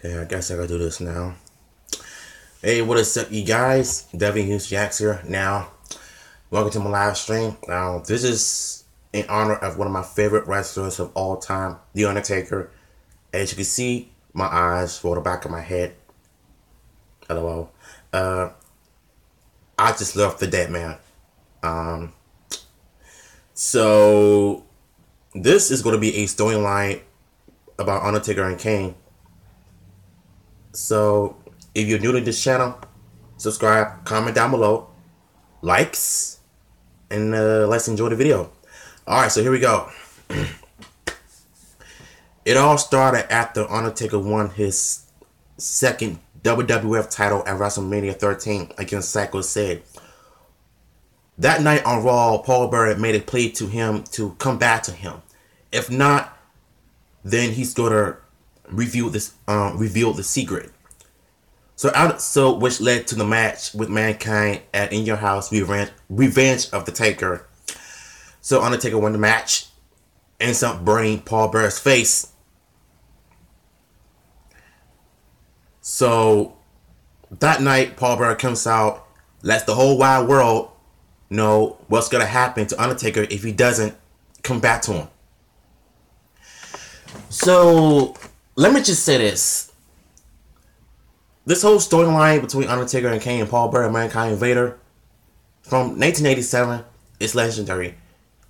Okay, I guess I gotta do this now. Hey, what is up, you guys? Devin Hughes Jacks here. Now, welcome to my live stream. Now, this is in honor of one of my favorite wrestlers of all time, The Undertaker. As you can see, my eyes roll the back of my head. LOL. I just love the dead man. So, this is going to be a storyline about Undertaker and Kane. So, if you're new to this channel, subscribe, comment down below, likes, and let's enjoy the video. Alright, so here we go. It all started after Undertaker won his second WWF title at WrestleMania 13 against Psycho Sid. That night on Raw, Paul Bearer made a plea to him to come back to him. If not, then he's gonna reveal the secret. So which led to the match with Mankind at In Your House Revenge of the Taker. So Undertaker won the match, ends up burning Paul Bearer's face. So that night, Paul Bearer comes out, lets the whole wide world know what's gonna happen to Undertaker if he doesn't come back to him. So let me just say this. This whole storyline between Undertaker and Kane and Paul Bearer, Mankind and Vader from 1987 is legendary.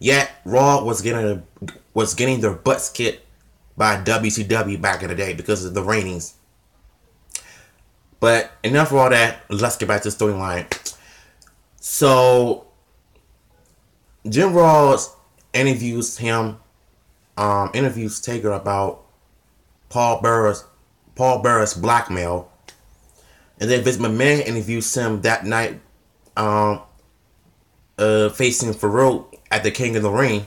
Yet Raw was getting their butts kicked by WCW back in the day because of the ratings. But enough of all that. Let's get back to the storyline. So Jim Ross interviews Taker about Paul Bearer's blackmail, and then Vince McMahon interviews him that night, facing Farouk at the King of the Ring.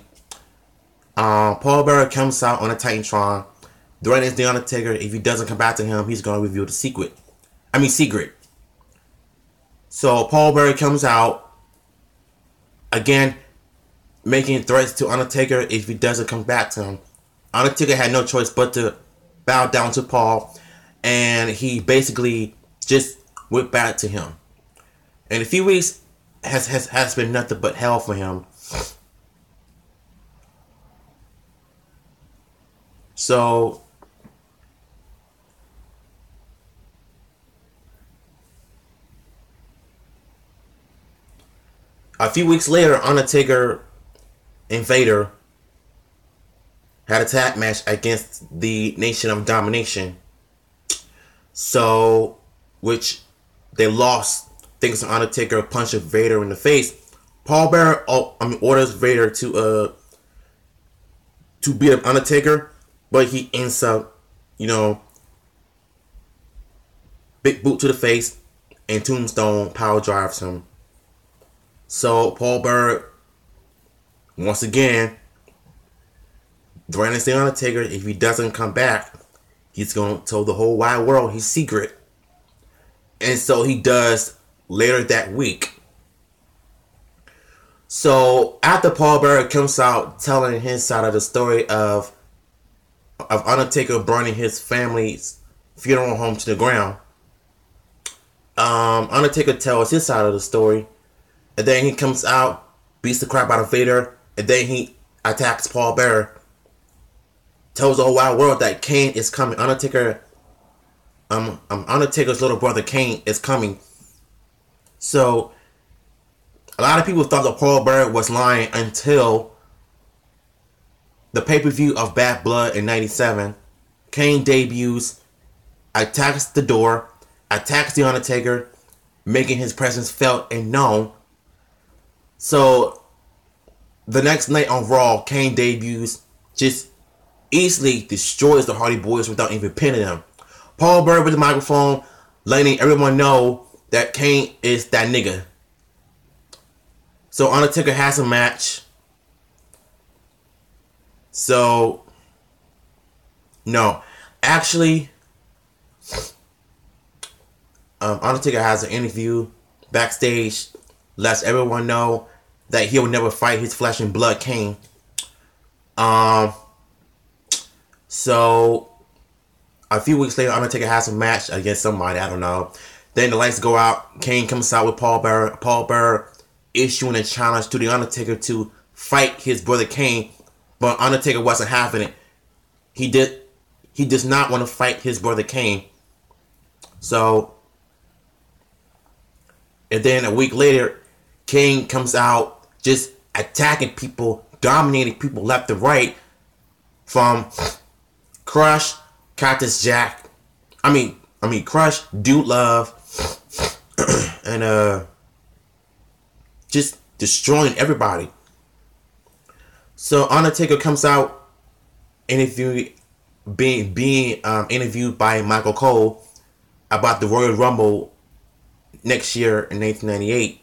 Paul Bearer comes out on a Titantron, threatens the Undertaker if he doesn't come back to him, he's gonna reveal the secret. So Paul Bearer comes out again, making threats to Undertaker if he doesn't come back to him. Undertaker had no choice but to bow down to Paul, and he basically just went back to him. And a few weeks has been nothing but hell for him. So a few weeks later, Undertaker and Vader had a tag match against the Nation of Domination. So, which they lost thanks to Undertaker punching Vader in the face. Paul Bearer orders Vader to beat up Undertaker, but he ends up, big boot to the face, and Tombstone power drives him. So Paul Bearer, once again, threatens the Undertaker if he doesn't come back, he's going to tell the whole wide world his secret. And so he does later that week. So after Paul Bearer comes out telling his side of the story of Undertaker burning his family's funeral home to the ground, Undertaker tells his side of the story. And then he comes out, beats the crap out of Vader, and then he attacks Paul Bearer. Tells the whole wide world that Kane is coming. Undertaker's little brother Kane is coming. So a lot of people thought that Paul Bearer was lying until the pay-per-view of Bad Blood in '97. Kane debuts, attacks the door, attacks the Undertaker, making his presence felt and known. So the next night on Raw, Kane debuts, just easily destroys the Hardy Boys without even pinning them. Paul Bearer with the microphone, letting everyone know that Kane is that nigga. So Undertaker has a match. So no, actually, Undertaker has an interview backstage, lets everyone know that he'll never fight his flesh and blood Kane. So a few weeks later, Undertaker has a match against somebody, I don't know. Then the lights go out. Kane comes out with Paul Bearer. Paul Bearer issuing a challenge to the Undertaker to fight his brother Kane, but Undertaker wasn't having it. He does not want to fight his brother Kane. So, and then a week later, Kane comes out just attacking people, dominating people left and right, from Crush, Cactus Jack, Crush, Dude Love, and just destroying everybody. So Undertaker comes out, being interviewed by Michael Cole about the Royal Rumble next year in 1998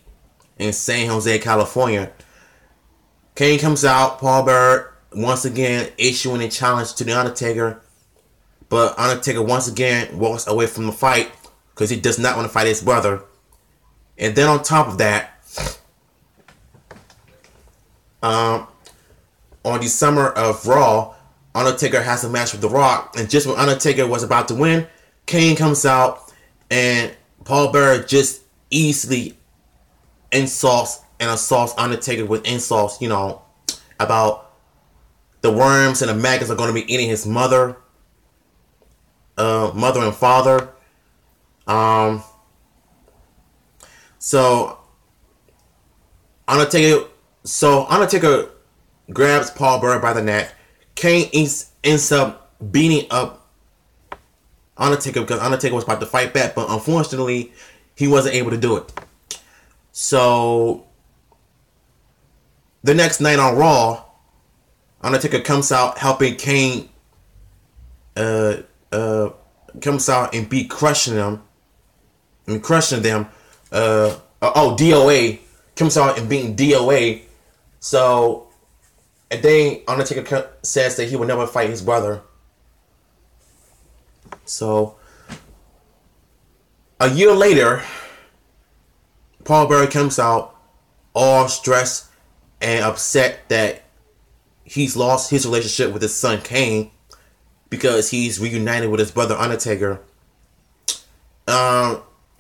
in San Jose, California. Kane comes out, Paul Bearer once again issuing a challenge to the Undertaker, but Undertaker once again walks away from the fight because he does not want to fight his brother. And then on top of that, on the summer of Raw, Undertaker has a match with The Rock, and just when Undertaker was about to win, Kane comes out and Paul Bearer just easily insults and assaults Undertaker with insults, about the worms and the maggots are going to be eating his mother and father. So Undertaker grabs Paul Bearer by the neck. Kane ends up beating up Undertaker because Undertaker was about to fight back, but unfortunately, he wasn't able to do it. So the next night on Raw, Undertaker comes out helping Kane. Comes out and crushing them. DOA comes out and beating DOA. So, and then Undertaker says that he will never fight his brother. So, a year later, Paul Bearer comes out all stressed and upset that he's lost his relationship with his son Kane because he's reunited with his brother Undertaker,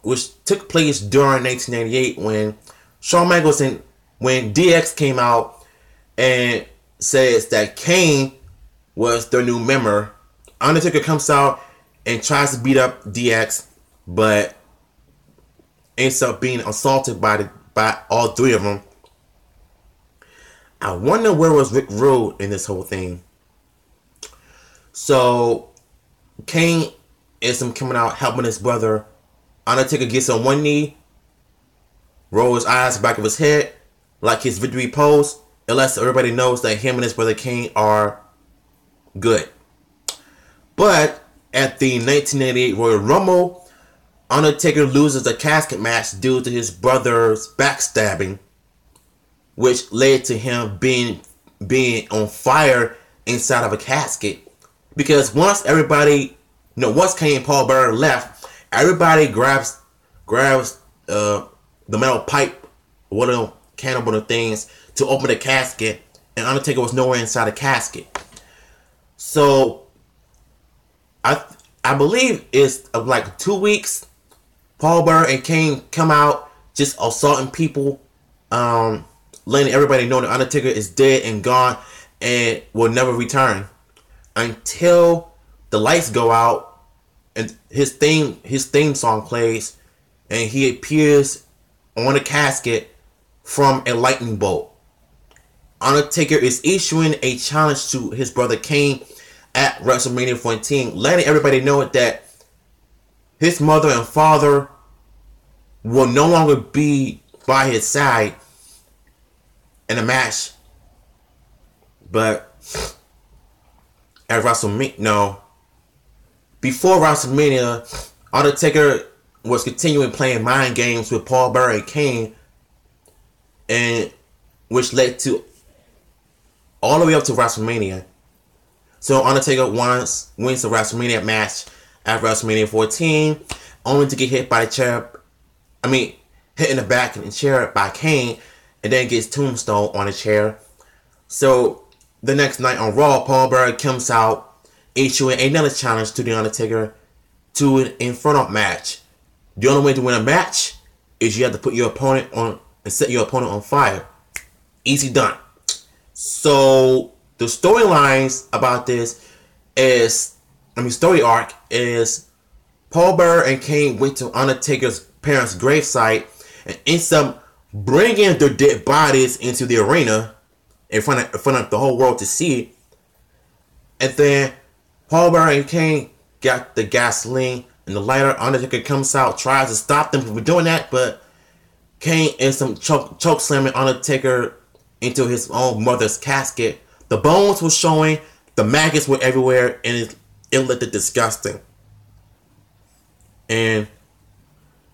which took place during 1998 when Shawn Michaels when DX came out and says that Kane was their new member. Undertaker comes out and tries to beat up DX, but ends up being assaulted by all three of them. I wonder where was Rick Rude in this whole thing. So Kane is him coming out helping his brother. Undertaker gets on one knee, rolls his eyes back of his head like his victory pose. It lets everybody knows that him and his brother Kane are good. But at the 1988 Royal Rumble, Undertaker loses a casket match due to his brother's backstabbing, which led to him being on fire inside of a casket. Because once Kane and Paul Bearer left, everybody grabs the metal pipe, one of them cannibal things, to open the casket, and Undertaker was nowhere inside the casket. So I believe it's like 2 weeks. Paul Bearer and Kane come out just assaulting people, letting everybody know that Undertaker is dead and gone and will never return until the lights go out and his theme song plays and he appears on a casket from a lightning bolt. Undertaker is issuing a challenge to his brother Kane at WrestleMania 14, letting everybody know that his mother and father will no longer be by his side in a match. But at before WrestleMania, Undertaker was continuing playing mind games with Paul Bearer and Kane, and which led to all the way up to WrestleMania. So Undertaker wins the WrestleMania match at WrestleMania 14, only to get hit by the chair. Hit in the back of the chair by Kane, and then gets tombstone on the chair. So the next night on Raw, Paul Bearer comes out issuing another challenge to The Undertaker to an Inferno match. The only way to win a match is you have to put your opponent on and set your opponent on fire. Easy done. So the storylines about this story arc is Paul Bearer and Kane went to Undertaker's parents' gravesite and ends up bringing their dead bodies into the arena in front of the whole world to see. And then Paul Bearer and Kane got the gasoline and the lighter. Undertaker comes out, tries to stop them from doing that, but Kane ends up choke slamming Undertaker into his own mother's casket. The bones were showing, the maggots were everywhere, and it looked disgusting. And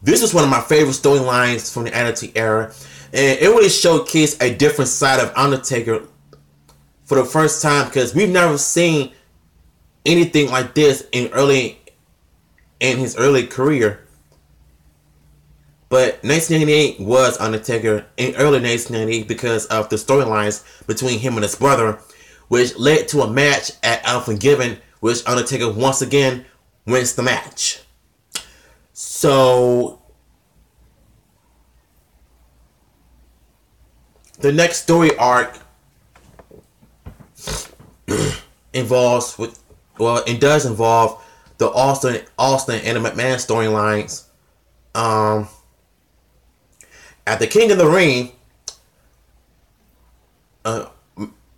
this is one of my favorite storylines from the Attitude Era. And it really showcased a different side of Undertaker for the first time, because we've never seen anything like this in his early career. But 1998 was Undertaker in early 1998 because of the storylines between him and his brother, which led to a match at Unforgiven, which Undertaker once again wins the match. So the next story arc does involve the Austin and the McMahon storylines. At the King of the Ring,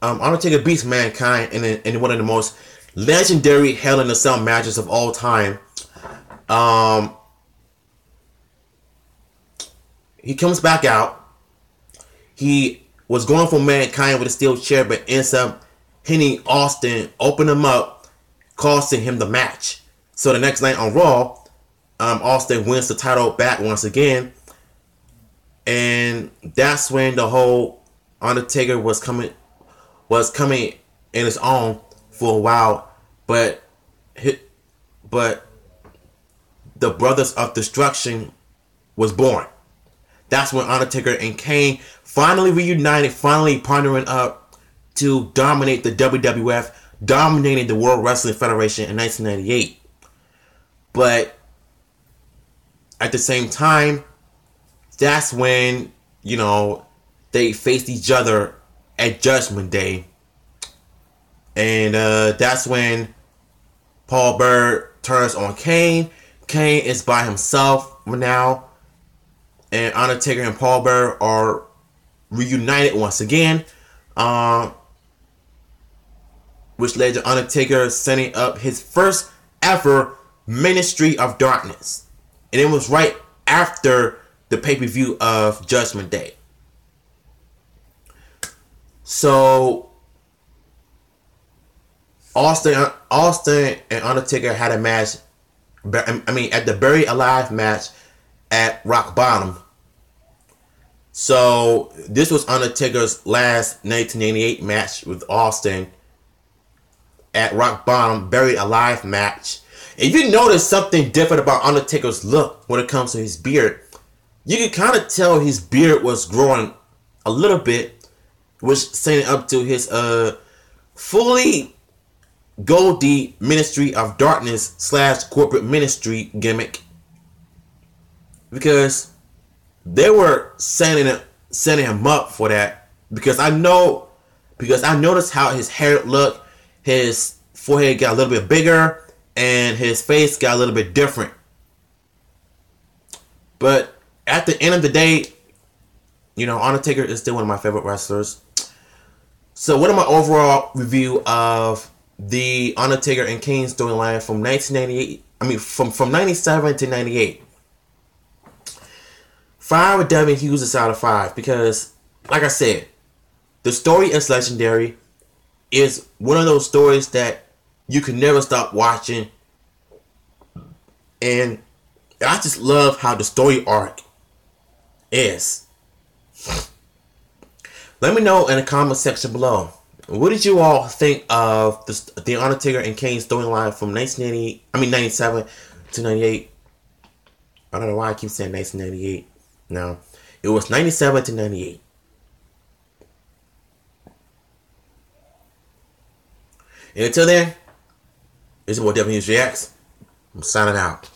Undertaker beats Mankind in one of the most legendary Hell in a Cell matches of all time. He comes back out. He was going for Mankind with a steel chair, but ends up hitting Austin, open him up, costing him the match. So the next night on Raw, Austin wins the title back once again. And that's when the whole Undertaker was coming in his own for a while. But the Brothers of Destruction was born. That's when Undertaker and Kane finally reunited, finally partnering up to dominate the WWF, dominating the World Wrestling Federation in 1998. But at the same time, that's when, they faced each other at Judgment Day. And that's when Paul Bearer turns on Kane. Kane is by himself now. And Undertaker and Paul Bearer are reunited once again. Which led to Undertaker setting up his first ever Ministry of Darkness. And it was right after the pay-per-view of Judgment Day. So Austin and Undertaker had a match, at the Buried Alive match at Rock Bottom. So this was Undertaker's last 1988 match with Austin at Rock Bottom, Buried Alive match. If you notice something different about Undertaker's look when it comes to his beard, you can kind of tell his beard was growing a little bit, which setting up to his fully Goldie Ministry of Darkness / corporate ministry gimmick, because they were setting him up for that. Because I noticed how his hair looked, his forehead got a little bit bigger, and his face got a little bit different. But at the end of the day, Undertaker is still one of my favorite wrestlers. So what are my overall review of the Undertaker and Kane storyline from 1998? From 97 to 98. 5 with Devin Hughes out of 5, because, like I said, the story is legendary. It's one of those stories that you can never stop watching, and I just love how the story arc is. Let me know in the comment section below, what did you all think of the Undertaker and Kane storyline from 97 to 98? I don't know why I keep saying 1998. No, it was 97 to 98. And until then, It's your boy WJX. I'm signing out.